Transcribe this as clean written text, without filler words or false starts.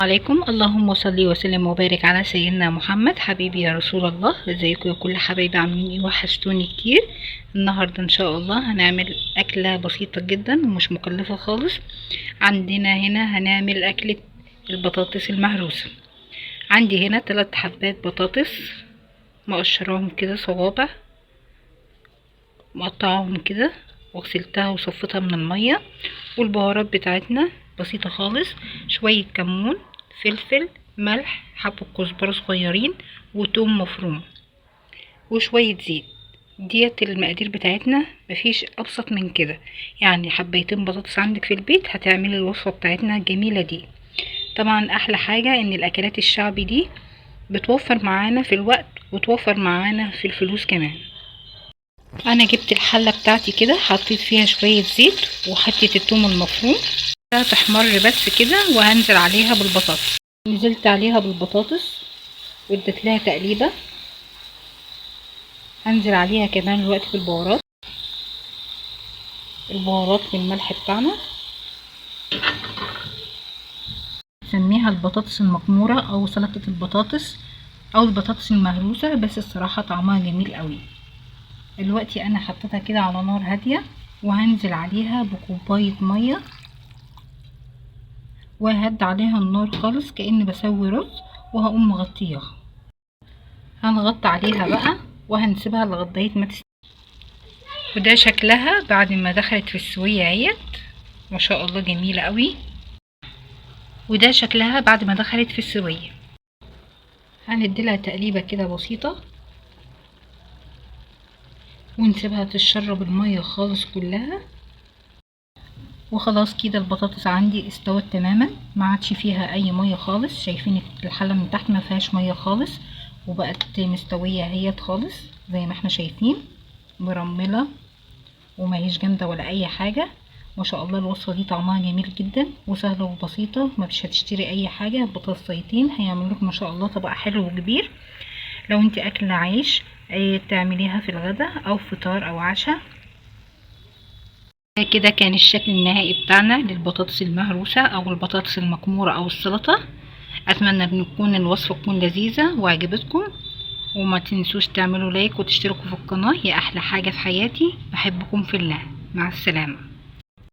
عليكم. اللهم صل وسلم وبارك على سيدنا محمد. حبيبي يا رسول الله، ازيكم يا كل حبايبي؟ عاملين ايه؟ وحشتوني كتير. النهارده ان شاء الله هنعمل اكله بسيطه جدا ومش مكلفه خالص. عندنا هنا هنعمل اكله البطاطس المهروسه. عندي هنا 3 حبات بطاطس مقشراهم كده صوابع، مقطعهم كده وغسلتها وصفتها من الميه. والبهارات بتاعتنا بسيطه خالص: شويه كمون، فلفل، ملح، حبة كزبرة صغيرين، وتوم مفروم، وشوية زيت. ديت المقادير بتاعتنا، مفيش ابسط من كده. يعني حبيتين بطاطس عندك في البيت هتعملي الوصفة بتاعتنا الجميلة دي. طبعا احلى حاجة ان الاكلات الشعبي دي بتوفر معانا في الوقت وتوفر معانا في الفلوس كمان. انا جبت الحلة بتاعتي كده، حطيت فيها شوية زيت وحطيت التوم المفروم تحمر بس كده، وهنزل عليها بالبطاطس. نزلت عليها بالبطاطس واديت لها تقليبه. هنزل عليها كمان الوقت بالبهارات، البهارات والملح بتاعنا. نسميها البطاطس المقموره او سلطه البطاطس او البطاطس المهروسه، بس الصراحه طعمها جميل قوي. دلوقتي انا حطيتها كده على نار هاديه، وهنزل عليها بكوبايه ميه، وهد عليها النار خالص كأني بسوي رز، وهقوم مغطياها. هنغطي عليها بقى وهنسيبها لغايه ما تستوي. وده شكلها بعد ما دخلت في السوية اهيت، ما شاء الله جميلة قوي. وده شكلها بعد ما دخلت في السوية. هنديلها تقليبة كده بسيطة ونسيبها تشرب المية خالص كلها. وخلاص كده البطاطس عندي استوت تماما، ما عادش فيها اي مية خالص. شايفين الحلة من تحت ما فيهاش مية خالص، وبقت مستوية اهيت خالص زي ما احنا شايفين، مرملة وما هيش جامدة ولا اي حاجة. ما شاء الله الوصفة دي طعمها جميل جدا وسهلة وبسيطة، ما مش هتشتري اي حاجة. بطاطسيتين هيعملوا لك ما شاء الله طبق حلو وكبير. لو انت اكله عيش تعمليها في الغداء او فطار او عشاء. كده كان الشكل النهائي بتاعنا للبطاطس المهروسة او البطاطس المكمورة او السلطة. اتمنى ان تكون الوصفة تكون لذيذة وعجبتكم، وما تنسوش تعملوا لايك وتشتركوا في القناة. هي احلى حاجة في حياتي. بحبكم في الله. مع السلامة.